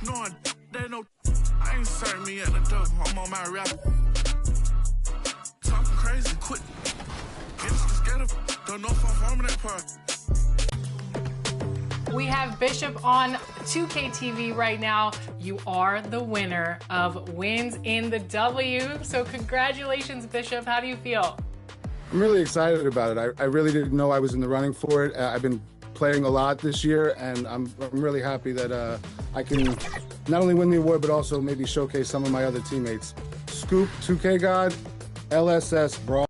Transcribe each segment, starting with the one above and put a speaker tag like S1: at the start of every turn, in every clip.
S1: No, they know I ain't serving me at the door. I'm on my rap. Talking crazy, quit. Get scared of. Don't know if I'm farming that part.
S2: We have Bishop on 2K TV right now. You are the winner of Wins in the W. So congratulations, Bishop. How do you feel?
S3: I'm really excited about it. I really didn't know I was in the running for it. I've been playing a lot this year, and I'm really happy that I can not only win the award, but also maybe showcase some of my other teammates. Scoop, 2K God, LSS, Brawl.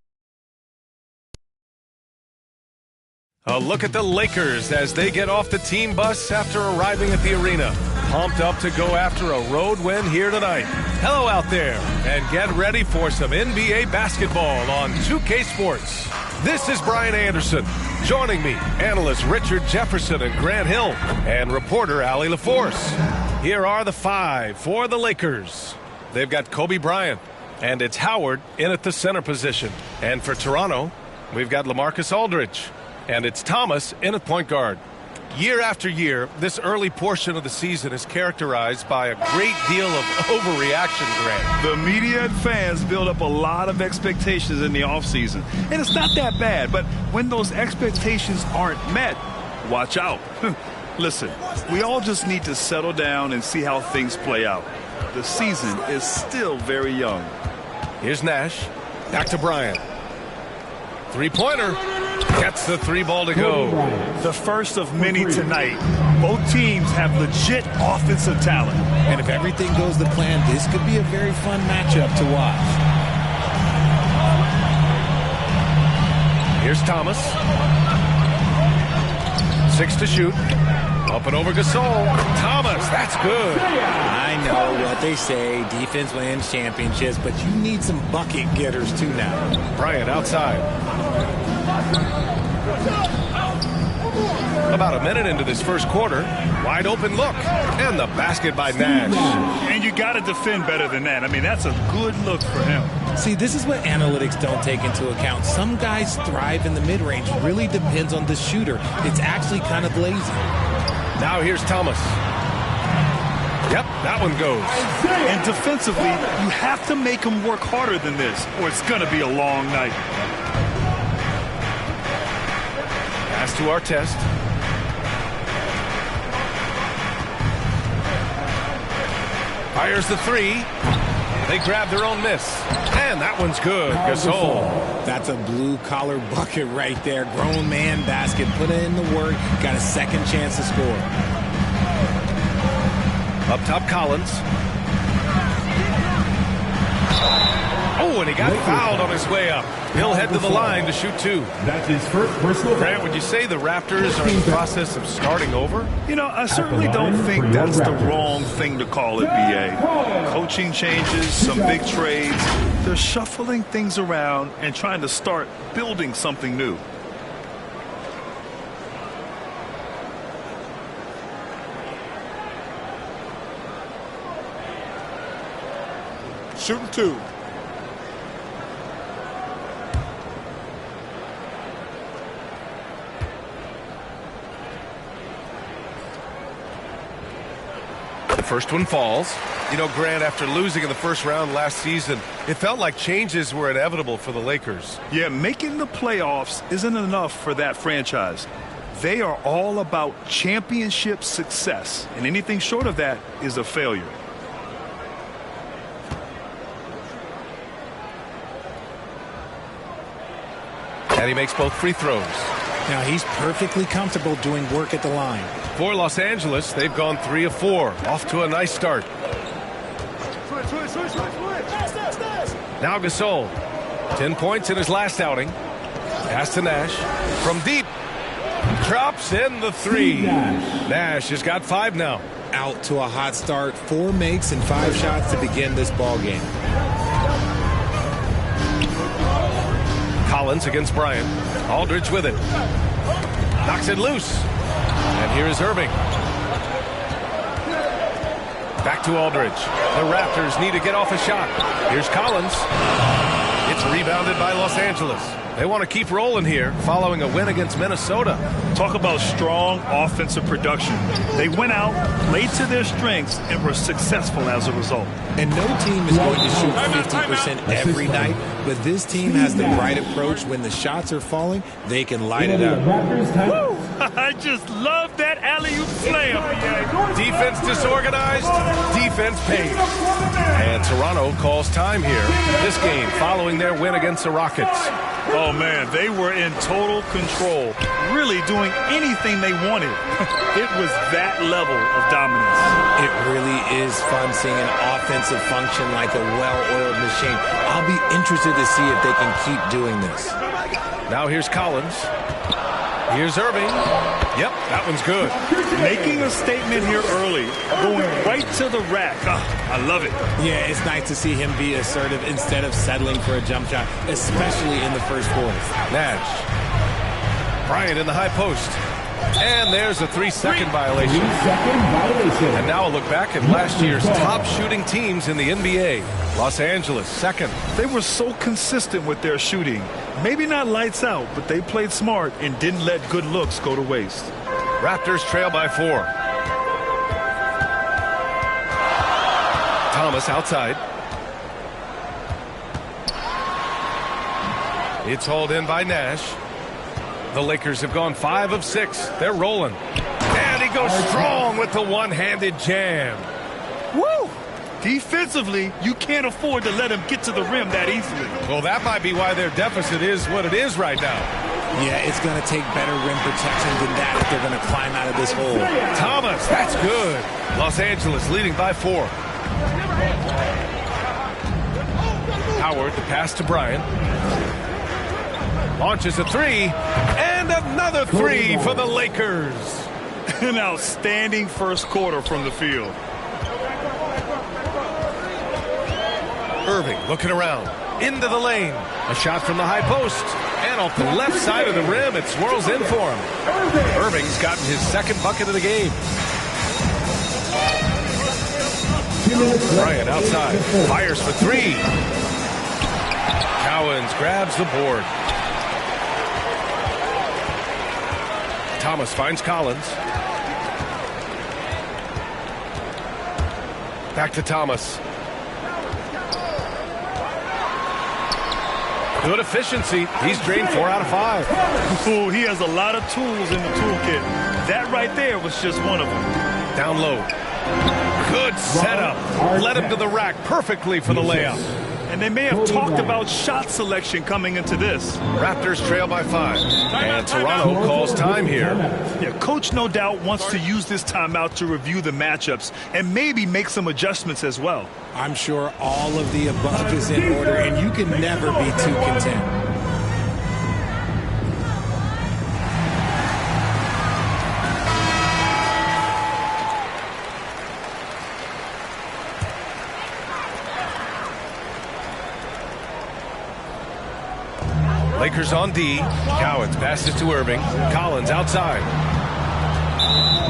S4: A look at the Lakers as they get off the team bus after arriving at the arena. Pumped up to go after a road win here tonight. Hello out there, and get ready for some NBA basketball on 2K Sports. This is Brian Anderson. Joining me, analysts Richard Jefferson and Grant Hill, and reporter Allie LaForce. Here are the five for the Lakers. They've got Kobe Bryant, and it's Howard in at the center position. And for Toronto, we've got LaMarcus Aldridge, and it's Thomas in at point guard. Year after year, this early portion of the season is characterized by a great deal of overreaction, Grant.
S5: The media and fans build up a lot of expectations in the offseason. And it's not that bad, but when those expectations aren't met, watch out. Listen, we all just need to settle down and see how things play out. The season is still very young.
S4: Here's Nash. Back to Bryant. Three-pointer. Gets the three ball to go.
S5: The first of many tonight. Both teams have legit offensive talent.
S6: And if everything goes to plan, this could be a very fun matchup to watch.
S4: Here's Thomas. 6 to shoot. Up and over Gasol. Thomas, that's good.
S6: I know what they say, defense wins championships, but you need some bucket getters too now.
S4: Bryant outside. About a minute into this first quarter, wide open look, and the basket by Nash.
S5: And you got to defend better than that. I mean, that's a good look for him.
S6: See, this is what analytics don't take into account. Some guys thrive in the mid-range. Really depends on the shooter. It's actually kind of lazy.
S4: Now here's Thomas. Yep, that one goes.
S5: And defensively, you have to make him work harder than this, or it's going to be a long night.
S4: Pass to Artest. Fires the three. They grab their own miss. And that one's good. Gasol.
S6: That's a blue-collar bucket right there. Grown man basket. Put in the work. Got a second chance to score.
S4: Up top, Collins. Oh, and he got fouled on his way up. He'll head to the line to shoot two.
S7: That's his first personal.
S4: Grant, would you say the Raptors are in the process of starting over?
S5: You know, I certainly don't think that's the wrong thing to call it, BA. Coaching changes, some big trades. They're shuffling things around and trying to start building something new.
S7: Shooting two.
S4: The first one falls. You know, Grant, after losing in the first round last season, it felt like changes were inevitable for the Lakers.
S5: Yeah, making the playoffs isn't enough for that franchise. They are all about championship success, and anything short of that is a failure.
S4: And he makes both free throws.
S6: Now he's perfectly comfortable doing work at the line.
S4: For Los Angeles, they've gone 3 of 4. Off to a nice start. Now Gasol. 10 points in his last outing. Pass to Nash. From deep. Drops in the three. Nash has got 5 now.
S6: Out to a hot start. 4 makes and 5 shots to begin this ball game.
S4: Collins against Bryant. Aldridge with it. Knocks it loose. And here is Irving. Back to Aldridge. The Raptors need to get off a shot. Here's Collins. It's rebounded by Los Angeles. They want to keep rolling here following a win against Minnesota.
S5: Talk about strong offensive production. They went out, played to their strengths, and were successful as a result.
S6: And no team is going to shoot 50% every night, but this team has the right approach. When the shots are falling, they can light it up.
S5: Woo! I just love that alley-oop slam.
S4: Defense disorganized, defense pays. And Toronto calls time here. This game following their win against the Rockets.
S5: Oh, man, they were in total control, really doing anything they wanted. It was that level of dominance.
S6: It really is fun seeing an offensive function like a well-oiled machine. I'll be interested to see if they can keep doing this.
S4: Now here's Collins. Here's Irving. Yep, that one's good.
S5: Making a statement here early, going right to the rack. Oh, I love it.
S6: Yeah, it's nice to see him be assertive instead of settling for a jump shot, especially in the first quarter.
S4: Nash. Bryant in the high post. And there's a 3-second violation. And now a look back at last year's top shooting teams in the NBA. Los Angeles, second.
S5: They were so consistent with their shooting. Maybe not lights out, but they played smart and didn't let good looks go to waste.
S4: Raptors trail by 4. Thomas outside. It's hauled in by Nash. The Lakers have gone 5 of 6. They're rolling. And he goes strong with the one-handed jam.
S5: Woo! Defensively, you can't afford to let him get to the rim that easily.
S4: Well, that might be why their deficit is what it is right now.
S6: Yeah, it's going to take better rim protection than that if they're going to climb out of this hole.
S4: Thomas, that's good. Los Angeles leading by 4. Howard, the pass to Bryant. Launches a 3, and another 3 for the Lakers.
S5: An outstanding first quarter from the field.
S4: Irving looking around, into the lane. A shot from the high post, and off the left side of the rim, it swirls in for him. Irving's gotten his second bucket of the game. Bryant outside, fires for 3. Cowens grabs the board. Thomas finds Collins. Back to Thomas. Good efficiency. He's drained 4 out of 5.
S5: Ooh, he has a lot of tools in the toolkit. That right there was just one of them.
S4: Down low. Good setup. Led him to the rack perfectly for the layup.
S5: And they may have talked about shot selection coming into this.
S4: Raptors trail by 5. And Toronto calls time here.
S5: Yeah, coach no doubt wants to use this timeout to review the matchups and maybe make some adjustments as well.
S6: I'm sure all of the above is in order, and you can never be too content.
S4: Lakers on D. Cowens passes to Irving. Collins outside.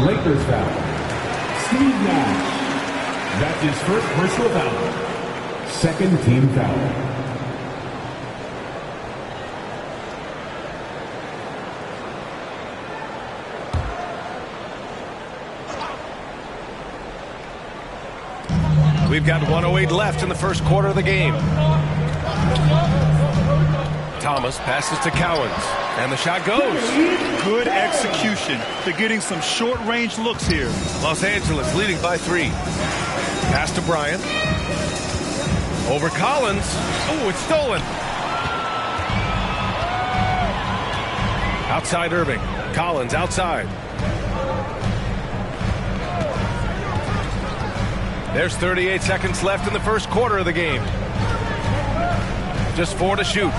S7: Lakers foul. Steve Nash. That's his first personal foul. Second team foul.
S4: We've got 1:08 left in the first quarter of the game. Thomas passes to Cowens, and the shot goes.
S5: Good execution. They're getting some short-range looks here.
S4: Los Angeles leading by 3. Pass to Bryant. Over Collins. Oh, it's stolen. Outside Irving. Collins outside. There's 38 seconds left in the first quarter of the game. Just 4 to shoot.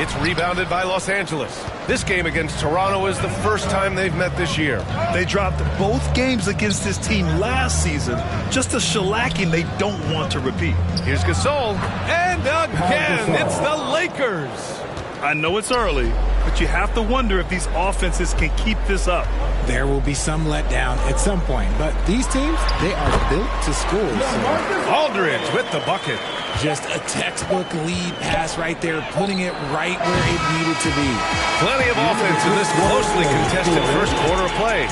S4: It's rebounded by Los Angeles. This game against Toronto is the first time they've met this year.
S5: They dropped both games against this team last season. Just a shellacking they don't want to repeat.
S4: Here's Gasol. And again, it's the Lakers.
S5: I know it's early, but you have to wonder if these offenses can keep this up.
S6: There will be some letdown at some point, but these teams, they are built to score.
S4: Aldridge with the bucket.
S6: Just a textbook lead pass right there, putting it right where it needed to be.
S4: Plenty of offense in this closely contested first quarter of play.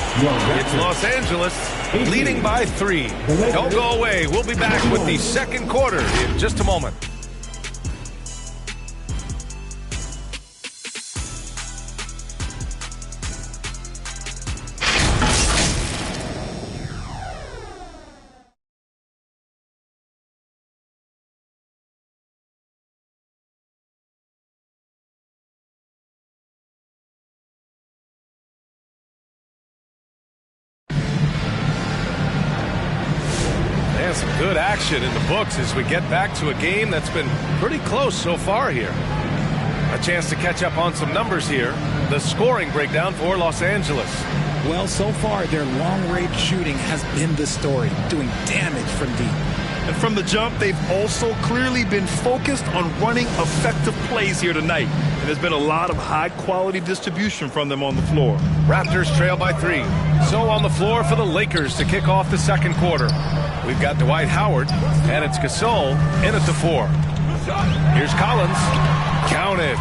S4: It's Los Angeles leading by 3. Don't go away. We'll be back with the second quarter in just a moment. Some good action in the books as we get back to a game that's been pretty close so far here. A chance to catch up on some numbers here. The scoring breakdown for Los Angeles.
S6: Well, so far, their long-range shooting has been the story, doing damage from deep.
S5: And from the jump, they've also clearly been focused on running effective plays here tonight. And there's been a lot of high-quality distribution from them on the floor. Raptors trail by 3.
S4: So on the floor for the Lakers to kick off the second quarter. We've got Dwight Howard, and it's Gasol in at the 4. Here's Collins. Count it.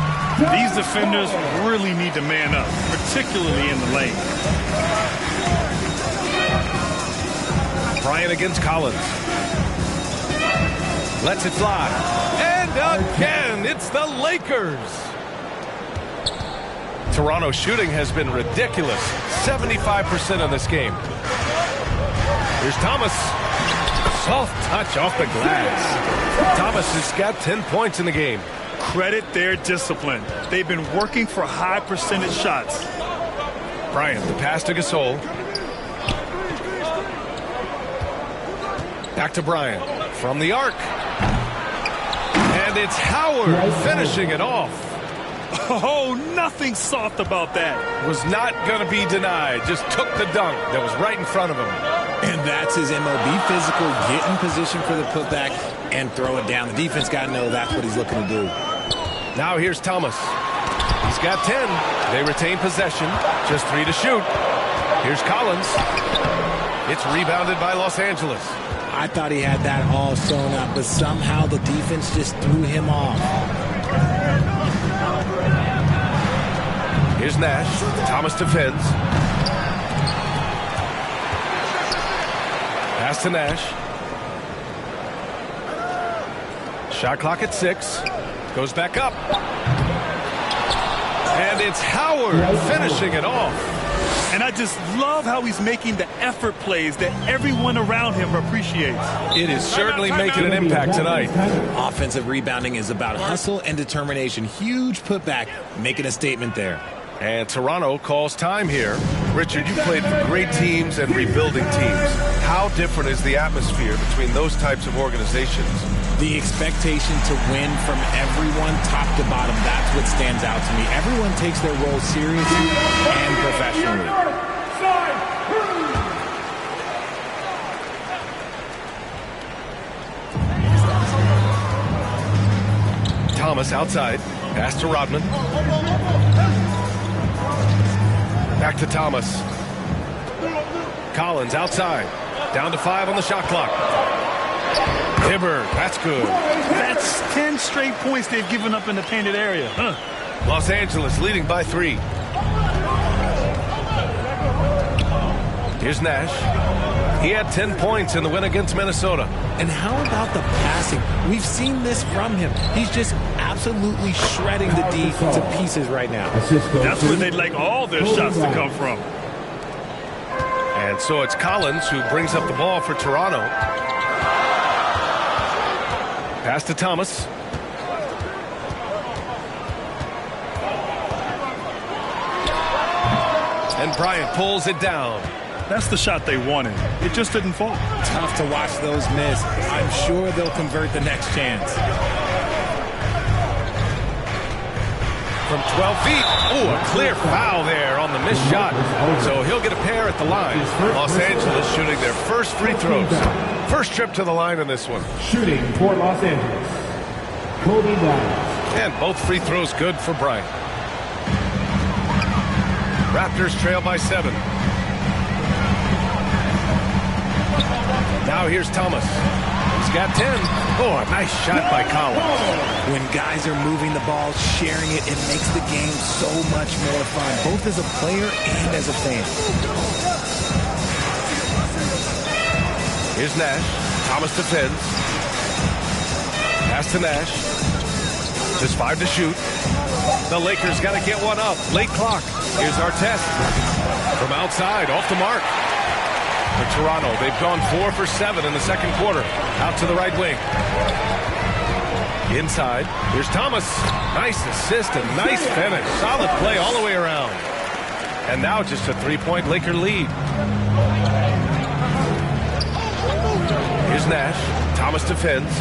S5: These defenders really need to man up, particularly in the lane.
S4: Bryant against Collins. Lets it fly. And again, it's the Lakers. Toronto's shooting has been ridiculous. 75% in this game. Here's Thomas. Soft touch off the glass. Thomas has got 10 points in the game.
S5: Credit their discipline. They've been working for high percentage shots.
S4: Bryant, the pass to Gasol. Back to Bryant from the arc. And it's Howard finishing it off.
S5: Oh, nothing soft about that.
S4: Was not going to be denied. Just took the dunk that was right in front of him.
S6: And that's his MOB, physical, get in position for the putback and throw it down. The defense got to know that's what he's looking to do.
S4: Now here's Thomas. He's got 10. They retain possession. Just 3 to shoot. Here's Collins. It's rebounded by Los Angeles.
S6: I thought he had that all sewn up, but somehow the defense just threw him off.
S4: Here's Nash. Thomas defends. Pass to Nash. Shot clock at 6. Goes back up. And it's Howard finishing it off.
S5: And I just love how he's making the effort plays that everyone around him appreciates.
S4: It is certainly making an impact tonight.
S6: Offensive rebounding is about hustle and determination. Huge putback, making a statement there.
S4: And Toronto calls time here. Richard, you played for great teams and rebuilding teams. How different is the atmosphere between those types of organizations?
S6: The expectation to win from everyone, top to bottom, that's what stands out to me. Everyone takes their role seriously and professionally.
S4: Thomas outside. Pass to Rodman. Back to Thomas. Collins outside. Down to 5 on the shot clock. Hibbert, that's good.
S5: That's 10 straight points they've given up in the painted area.
S4: Los Angeles leading by 3. Here's Nash. He had 10 points in the win against Minnesota.
S6: And how about the passing? We've seen this from him. He's just absolutely shredding the D to pieces right now.
S5: That's where they'd like all their shots to come from.
S4: And so it's Collins who brings up the ball for Toronto. Pass to Thomas. And Bryant pulls it down.
S5: That's the shot they wanted. It just didn't fall.
S6: Tough to watch those miss. I'm sure they'll convert the next chance.
S4: From 12 feet. Oh, a clear foul there on the missed shot. So he'll get a pair at the line. Los Angeles shooting their first free throws. First trip to the line in this one.
S7: Shooting for Los Angeles, Kobe Bryant.
S4: And both free throws good for Bryant. Raptors trail by 7. Now here's Thomas. He's got 10. Oh, a nice shot by Collins.
S6: When guys are moving the ball, sharing it, it makes the game so much more fun, both as a player and as a fan.
S4: Here's Nash. Thomas defends. Pass to Nash. Just 5 to shoot. The Lakers got to get one up. Late clock. Here's Artest. From outside, off the mark. For Toronto, they've gone 4 for 7 in the second quarter. Out to the right wing. Inside, here's Thomas. Nice assist and nice finish. Solid play all the way around. And now just a 3-point Laker lead. Here's Nash. Thomas defends.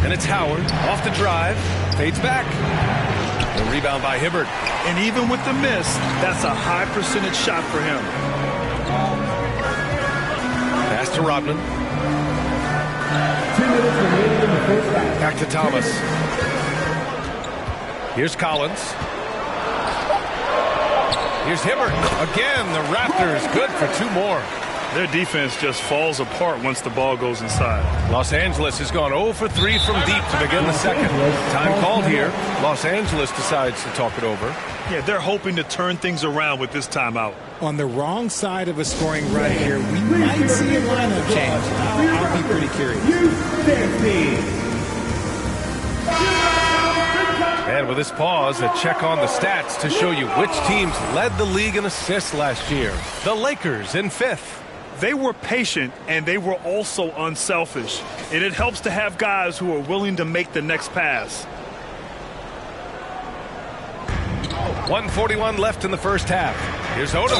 S4: And it's Howard off the drive. Fades back. The rebound by Hibbert.
S5: And even with the miss, that's a high percentage shot for him.
S4: Pass to Rodman.
S7: 2 minutes remaining in the first half.
S4: Back to Thomas. Here's Collins. Here's Hibbert. Again, the Raptors good for 2 more.
S5: Their defense just falls apart once the ball goes inside.
S4: Los Angeles has gone 0 for 3 from deep to begin the second. Time called here. Los Angeles decides to talk it over.
S5: Yeah, they're hoping to turn things around with this timeout.
S6: On the wrong side of a scoring run here, we might see a lineup change. I'll be pretty curious.
S4: And with this pause, a check on the stats to show you which teams led the league in assists last year. The Lakers in 5th.
S5: They were patient, and they were also unselfish. And it helps to have guys who are willing to make the next pass.
S4: 1:41 left in the first half. Here's Odom.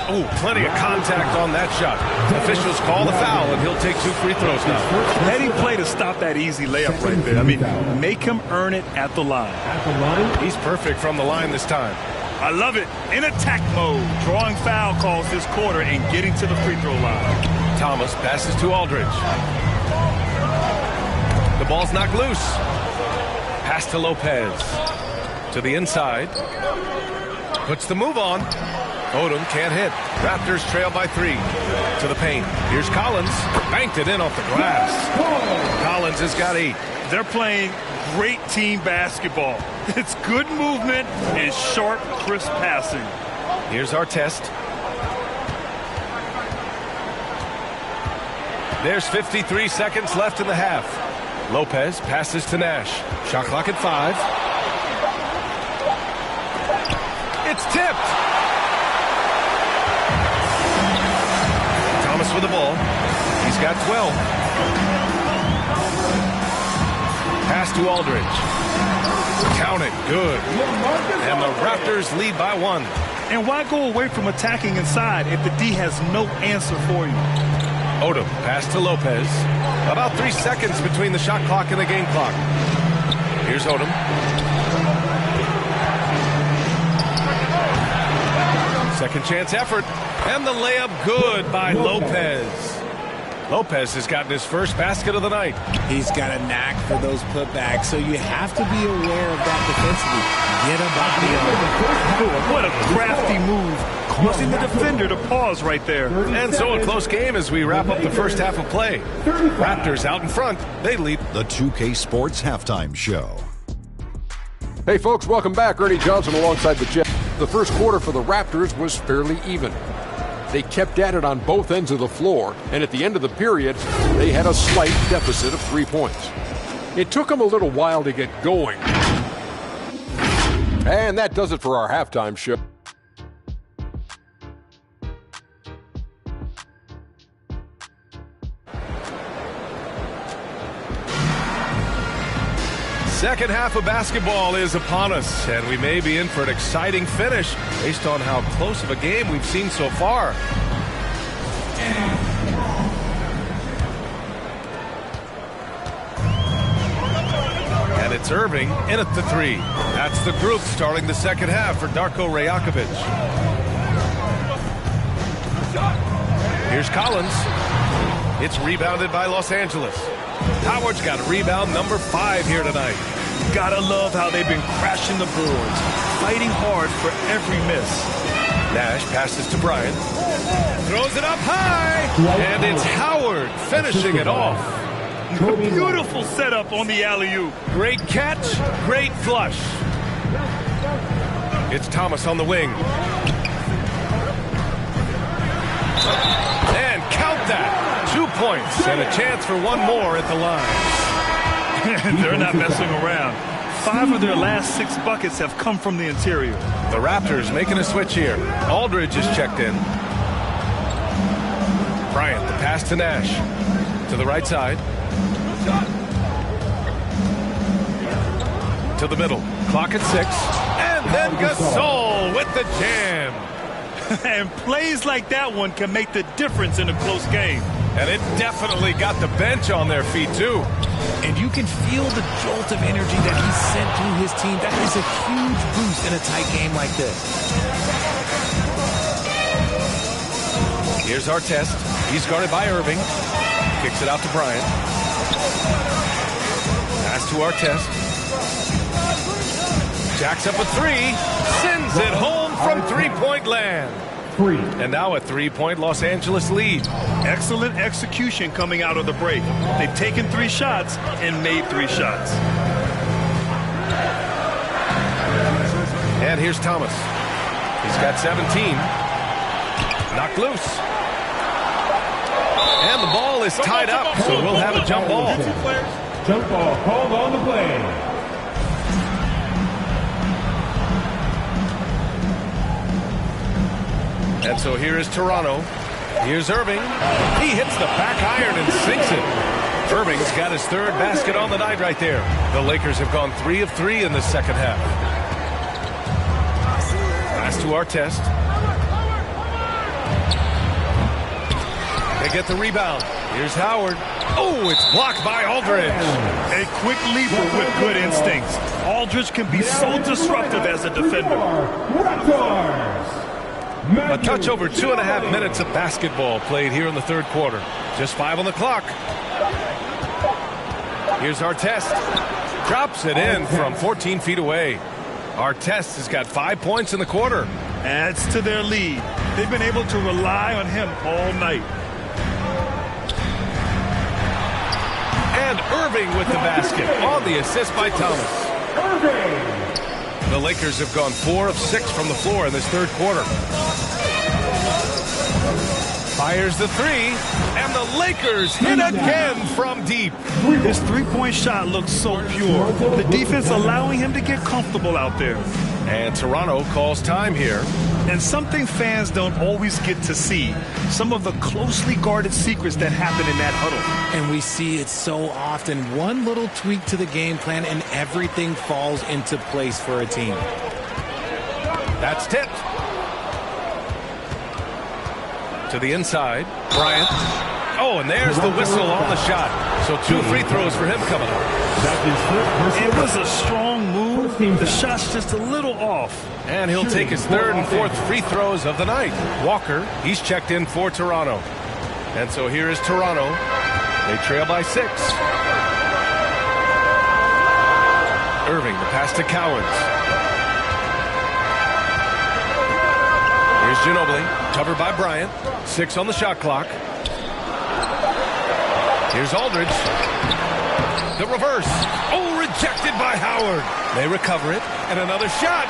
S4: Oh, plenty of contact on that shot. Officials call the foul, and he'll take 2 free throws now.
S5: Heady play to stop that easy layup right there. I mean, make him earn it at the line.
S4: He's perfect from the line this time.
S5: I love it. In attack mode, drawing foul calls this quarter and getting to the free throw line.
S4: Thomas passes to Aldridge. The ball's knocked loose. Pass to Lopez. To the inside. Puts the move on. Odom can't hit. Raptors trail by 3. To the paint. Here's Collins. Banked it in off the glass. Collins has got 8.
S5: They're playing great team basketball. It's good movement and sharp, crisp passing.
S4: Here's Artest. There's 53 seconds left in the half. Lopez passes to Nash. Shot clock at 5. It's tipped. Thomas with the ball. He's got 12. Pass to Aldridge. Count it. Good. And the Raptors lead by 1.
S5: And why go away from attacking inside if the D has no answer for you?
S4: Odom, pass to Lopez. About 3 seconds between the shot clock and the game clock. Here's Odom. Second chance effort. And the layup good by Lopez. Lopez has gotten his first basket of the night.
S6: He's got a knack for those putbacks, so you have to be aware of that defensively. Get a body on it.
S5: What a crafty move, causing the defender to pause right there.
S4: And so a close game as we wrap up the first half of play. Raptors out in front. They lead.
S8: The 2K Sports Halftime Show.
S9: Hey folks, welcome back. Ernie Johnson alongside the Jets. The first quarter for the Raptors was fairly even. They kept at it on both ends of the floor, and at the end of the period, they had a slight deficit of 3 points. It took them a little while to get going. And that does it for our halftime show.
S4: Second half of basketball is upon us, and we may be in for an exciting finish based on how close of a game we've seen so far. And it's Irving in at the 3. That's the group starting the second half for Darko Rajakovic. Here's Collins. It's rebounded by Los Angeles. Howard's got rebound number 5 here tonight.
S5: Gotta love how they've been crashing the boards, fighting hard for every miss.
S4: Nash passes to Bryant. Throws it up high. And it's Howard finishing it off.
S5: Beautiful setup on the alley-oop.
S4: Great catch, great flush. It's Thomas on the wing. And count that. 2 points and a chance for one more at the line.
S5: They're not messing around. 5 of their last 6 buckets have come from the interior.
S4: The Raptors making a switch here. Aldridge is checked in. Bryant, the pass to Nash. To the right side. To the middle. Clock at 6. And then Gasol with the jam.
S5: And plays like that one can make the difference in a close game.
S4: And it definitely got the bench on their feet, too.
S6: And you can feel the jolt of energy that he sent through his team. That is a huge boost in a tight game like this.
S4: Here's Artest. He's guarded by Irving. Kicks it out to Bryant. Pass to Artest. Jacks up a 3. Sends it home from three-point land. And now a 3-point Los Angeles lead.
S5: Excellent execution coming out of the break. They've taken 3 shots and made 3 shots.
S4: And here's Thomas. He's got 17. Knocked loose. And the ball is tied up, so we'll have a jump ball.
S7: Jump ball called on the play.
S4: And so here is Toronto. Here's Irving. He hits the back iron and sinks it. Irving's got his 3rd basket on the night right there. The Lakers have gone 3 of 3 in the second half. Pass to Artest. They get the rebound. Here's Howard. Oh, it's blocked by Aldridge.
S5: A quick leaper with good instincts. Aldridge can be so disruptive as a defender.
S4: A touch over 2.5 minutes of basketball played here in the 3rd quarter. Just 5 on the clock. Here's Artest. Drops it in from 14 feet away. Artest has got 5 points in the quarter.
S5: Adds to their lead. They've been able to rely on him all night.
S4: And Irving with the basket on the assist by Thomas.
S7: Irving.
S4: The Lakers have gone 4 of 6 from the floor in this 3rd quarter. Fires the 3, and the Lakers hit again from deep.
S5: His 3-point shot looks so pure. The defense allowing him to get comfortable out there.
S4: And Toronto calls time here.
S5: And something fans don't always get to see. Some of the closely guarded secrets that happen in that huddle.
S6: And we see it so often. One little tweak to the game plan and everything falls into place for a team.
S4: That's tipped. To the inside. Bryant. Oh, and there's the whistle on the shot. So 2 free throws for him coming up.
S5: It was a strong move. The shot's just a little off.
S4: And he'll take his 3rd and 4th free throws of the night. Walker, he's checked in for Toronto. And so here is Toronto. They trail by 6. Irving, the pass to Cowards. Here's Ginobili, covered by Bryant. 6 on the shot clock. Here's Aldridge. The reverse. Oh, rejected by Howard. They recover it, and another shot.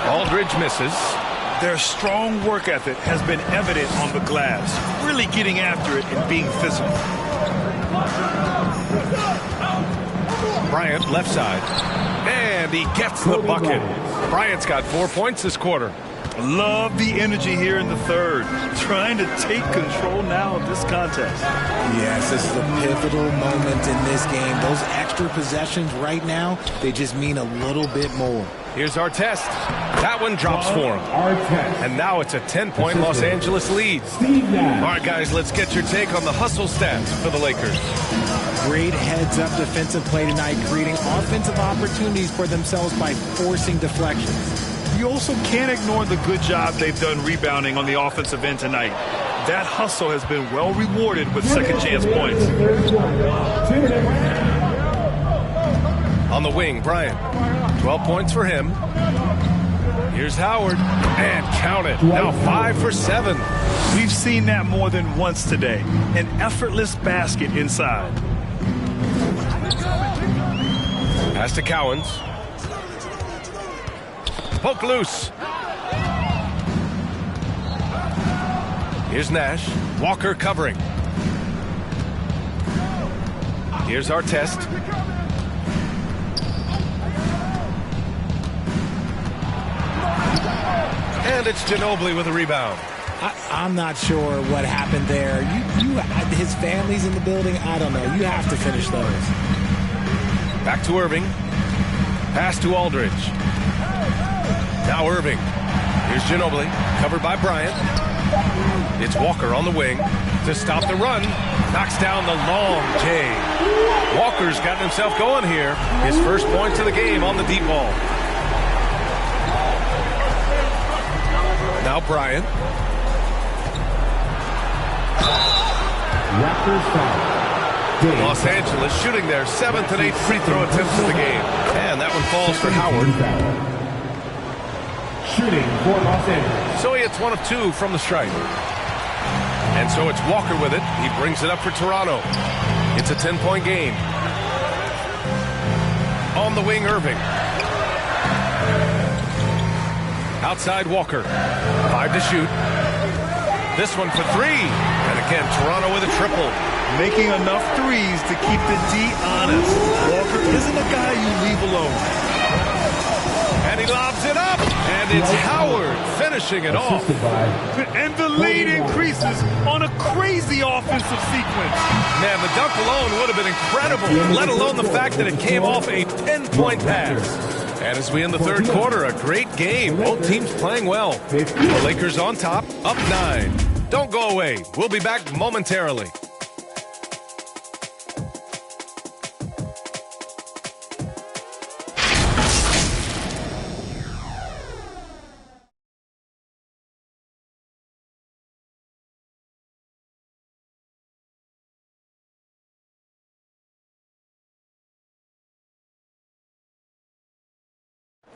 S4: Aldridge misses.
S5: Their strong work ethic has been evident on the glass, really getting after it and being physical.
S4: Bryant, left side. And he gets the bucket. Bryant's got 4 points this quarter.
S5: Love the energy here in the 3rd. Trying to take control now of this contest.
S6: Yes, this is a pivotal moment in this game. Those extra possessions right now, they just mean a little bit more.
S4: Here's Artest. That one drops for him. And now it's a 10-point Los Angeles lead. All right, guys, let's get your take on the hustle stats for the Lakers.
S6: Great heads-up defensive play tonight, creating offensive opportunities for themselves by forcing deflections.
S5: You also can't ignore the good job they've done rebounding on the offensive end tonight. That hustle has been well rewarded with second chance points. On
S4: the wing, Bryant. 12 points for him. Here's Here's Howard, and count it. Now 5 for 7.
S5: We've seen that more than once today. An effortless basket inside.
S4: Pass to Cowens. Poke loose. Here's Nash. Walker covering. Here's Artest. And it's Ginobili with a rebound.
S6: I'm not sure what happened there. His family's in the building. I don't know. You have to finish those.
S4: Back to Irving. Pass to Aldridge. Now Irving. Here's Ginobili, covered by Bryant. It's Walker on the wing to stop the run. Knocks down the long J. Walker's gotten himself going here. His first points of the game on the deep ball. Now Bryant.
S7: Raptors foul.
S4: Los Angeles shooting their 7th and 8th free throw attempts of the game. And that one falls for Howard.
S7: Shooting for Los Angeles.
S4: So he hits 1 of 2 from the stripe. And so it's Walker with it. He brings it up for Toronto. It's a 10-point game. On the wing, Irving. Outside Walker. 5 to shoot. This one for 3. And again, Toronto with a triple.
S5: Making enough threes to keep the D honest. Walker isn't a guy you leave alone.
S4: And he lobs it up. And it's Howard finishing it off.
S5: And the lead increases on a crazy offensive sequence.
S4: Man, the dunk alone would have been incredible, let alone the fact that it came off a 10-point pass. And as we end the third quarter, a great game. Both teams playing well. The Lakers on top, up 9. Don't go away. We'll be back momentarily.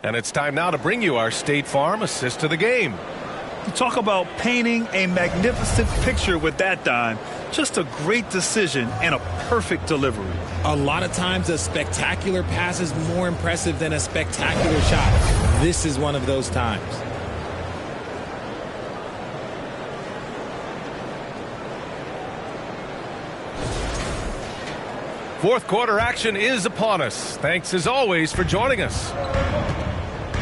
S4: And it's time now to bring you our State Farm assist to the game.
S5: You talk about painting a magnificent picture with that dime. Just a great decision and a perfect delivery.
S6: A lot of times a spectacular pass is more impressive than a spectacular shot. This is one of those times.
S4: Fourth quarter action is upon us. Thanks as always for joining us.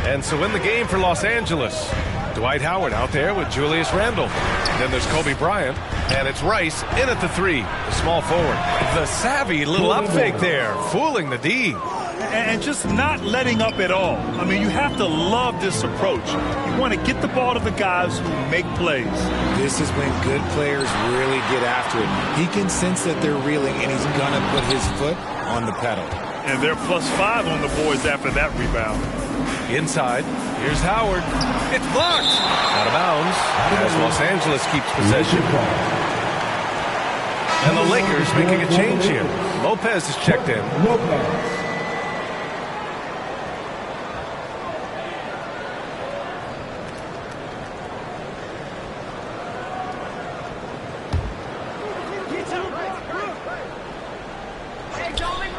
S4: And so in the game for Los Angeles, Dwight Howard out there with Julius Randle. Then there's Kobe Bryant, and it's Rice in at the 3, the small forward. The savvy little up fake there, fooling the D.
S5: And just not letting up at all. I mean, you have to love this approach. You want to get the ball to the guys who make plays.
S6: This is when good players really get after it. He can sense that they're reeling, and he's going to put his foot on the pedal.
S5: And they're +5 on the boards after that rebound.
S4: Inside, here's Howard. It's blocked. Out of bounds as Los Angeles keeps possession. And the Lakers making a change here. Lopez is checked in.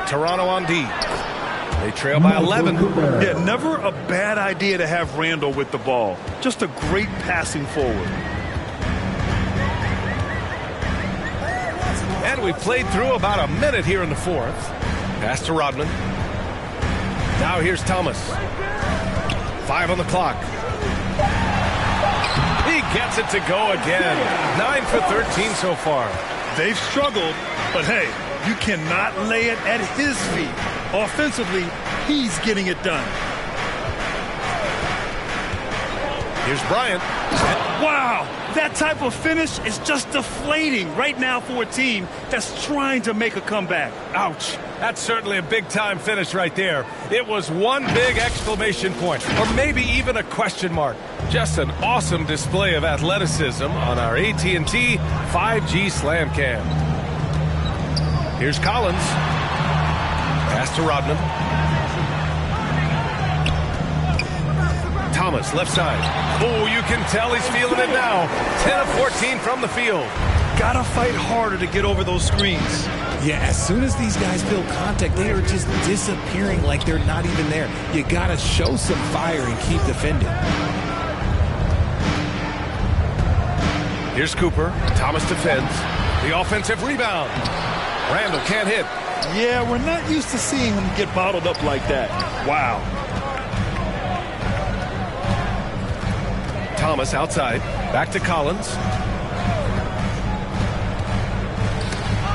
S4: Toronto on D. They trail by 11.
S5: Yeah, never a bad idea to have Randle with the ball. Just a great passing forward.
S4: And we played through about a minute here in the fourth. Pass to Rodman. Now here's Thomas. 5 on the clock. He gets it to go again. 9 for 13 so far.
S5: They've struggled, but hey, you cannot lay it at his feet. Offensively, he's getting it done.
S4: Here's Bryant.
S5: Wow, that type of finish is just deflating right now for a team that's trying to make a comeback.
S4: Ouch. That's certainly a big-time finish right there. It was one big exclamation point, or maybe even a question mark. Just an awesome display of athleticism on our AT&T 5G Slam Cam. Here's Collins. Pass to Rodman. Thomas, left side. Oh, you can tell he's feeling it now. 10 of 14 from the field.
S5: Gotta fight harder to get over those screens.
S6: Yeah, as soon as these guys feel contact, they are just disappearing like they're not even there. You gotta show some fire and keep defending.
S4: Here's Cooper. Thomas defends. The offensive rebound. Randall can't hit.
S5: Yeah, we're not used to seeing him get bottled up like that. Wow.
S4: Thomas outside. Back to Collins.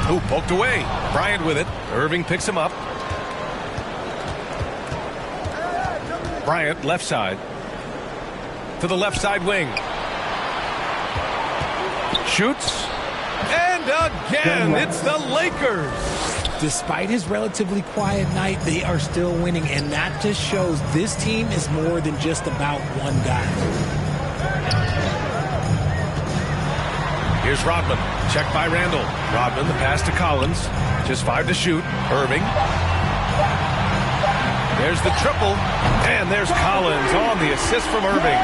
S4: Ooh, poked away. Bryant with it. Irving picks him up. Bryant, left side. To the left side wing. Shoots. And again, it's the Lakers.
S6: Despite his relatively quiet night, they are still winning, and that just shows this team is more than just about one guy.
S4: Here's Rodman. Checked by Randall. Rodman, the pass to Collins. Just 5 to shoot. Irving. There's the triple. And there's Collins on the assist from Irving.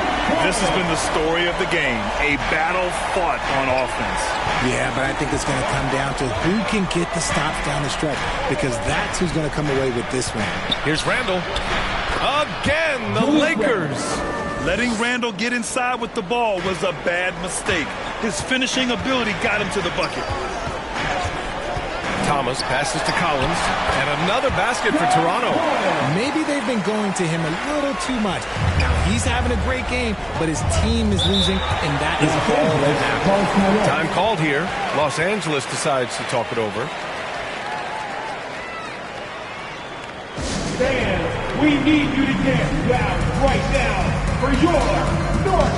S5: This has been the story of the game. A battle fought on offense.
S6: Yeah, but I think it's going to come down to who can get the stops down the stretch, because that's who's going to come away with this one.
S4: Here's Randall. Again, the Lakers.
S5: Letting Randall get inside with the ball was a bad mistake. His finishing ability got him to the bucket.
S4: Thomas passes to Collins. And another basket for Toronto.
S6: Maybe they've been going to him a little too much. Now, he's having a great game, but his team is losing, and that is all that matters.
S4: Time called here. Los Angeles decides to talk it over.
S7: Fans, we need you to get down right now for your North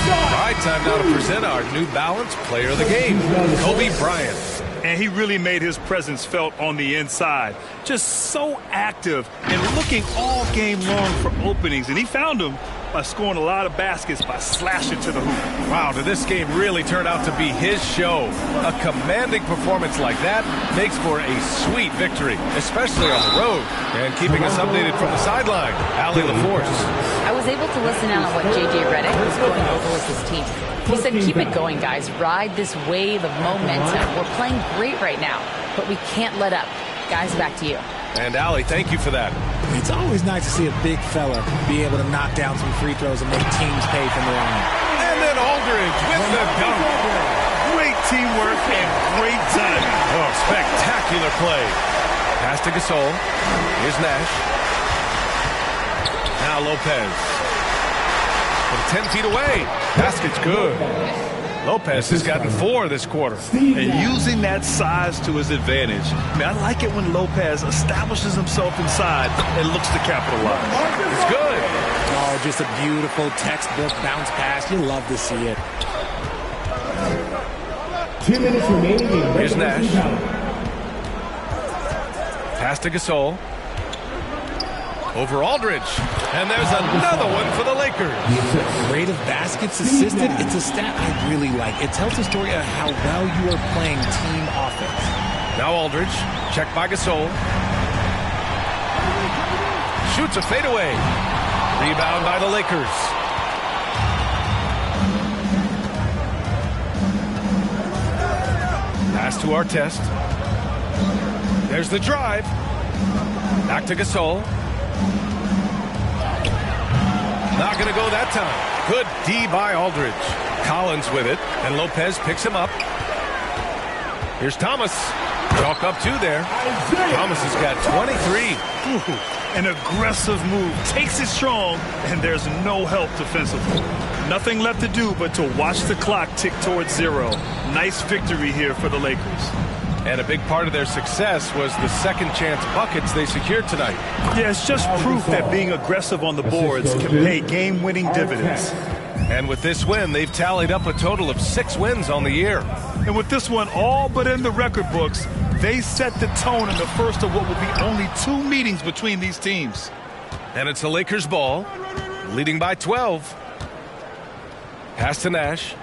S7: Side.
S4: Right, time now to present our New Balance Player of the Game, Kobe Bryant.
S5: And he really made his presence felt on the inside. Just so active and looking all game long for openings. And he found them by scoring a lot of baskets by slashing to the hoop.
S4: Wow, did this game really turn out to be his show? A commanding performance like that makes for a sweet victory, especially on the road. And keeping us updated from the sideline, Allie LaForce.
S10: I was able to listen in on what J.J. Redick was going over with his team. He said, keep it going, guys. Ride this wave of momentum. We're playing great right now, but we can't let up. Guys, back to you.
S4: And Allie, thank you for that.
S6: It's always nice to see a big fella be able to knock down some free throws and make teams pay from their own.
S4: And then Aldridge with the dunk.
S5: Great teamwork and great timing.
S4: Oh, spectacular play. Pass to Gasol. Here's Nash. Now Lopez. From 10 feet away. Basket's good. Lopez has gotten 4 this quarter.
S5: And using that size to his advantage. I mean, I like it when Lopez establishes himself inside and looks to capitalize.
S4: It's good.
S6: Oh, just a beautiful textbook bounce pass. You love to see it.
S7: 2 minutes remaining in
S4: Here's
S7: regulation
S4: Nash.
S7: time.
S4: Pass to Gasol. Over Aldridge. And there's another one for the Lakers.
S6: Rate of baskets assisted, it's a stat I really like. It tells the story of how well you are playing team offense.
S4: Now Aldridge. Checked by Gasol. Shoots a fadeaway. Rebound by the Lakers. Pass to Artest. There's the drive. Back to Gasol. Not going to go that time. Good D by Aldridge. Collins with it, and Lopez picks him up. Here's Thomas. Chalk up 2 there. Thomas has got 23.
S5: Ooh, an aggressive move. Takes it strong, and there's no help defensively. Nothing left to do but to watch the clock tick towards 0. Nice victory here for the Lakers.
S4: And a big part of their success was the second chance buckets they secured tonight.
S5: Yeah, it's just proof that being aggressive on the boards can pay game-winning dividends.
S4: And with this win, they've tallied up a total of 6 wins on the year.
S5: And with this one all but in the record books, they set the tone in the first of what will be only 2 meetings between these teams.
S4: And it's the Lakers ball, leading by 12. Pass to Nash.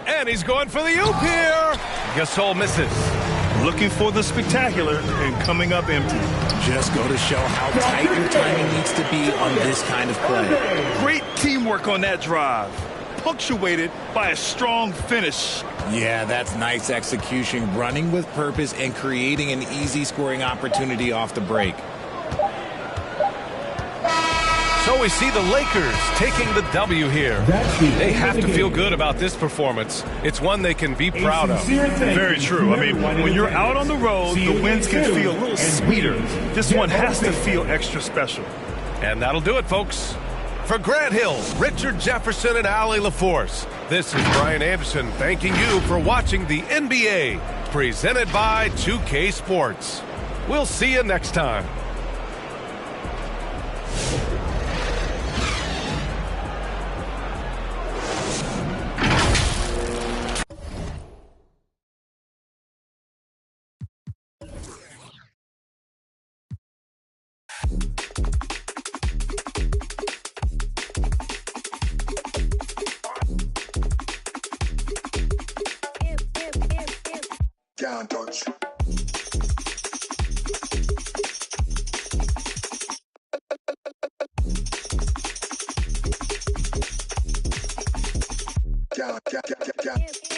S4: And he's going for the oop here. Gasol misses.
S5: looking for the spectacular and coming up empty.
S6: Just go to show how tight your timing needs to be on this kind of play.
S5: Great teamwork on that drive, punctuated by a strong finish.
S6: Yeah, that's nice execution, running with purpose and creating an easy scoring opportunity off the break.
S4: So we see the Lakers taking the W here. They have to feel good about this performance. It's one they can be proud of.
S5: Very true. I mean, when you're out on the road, the wins can feel a little sweeter. This one has to feel extra special.
S4: And that'll do it, folks. For Grant Hill, Richard Jefferson, and Allie LaForce, this is Brian Anderson thanking you for watching the NBA, presented by 2K Sports. We'll see you next time.
S1: Down, touch. Down.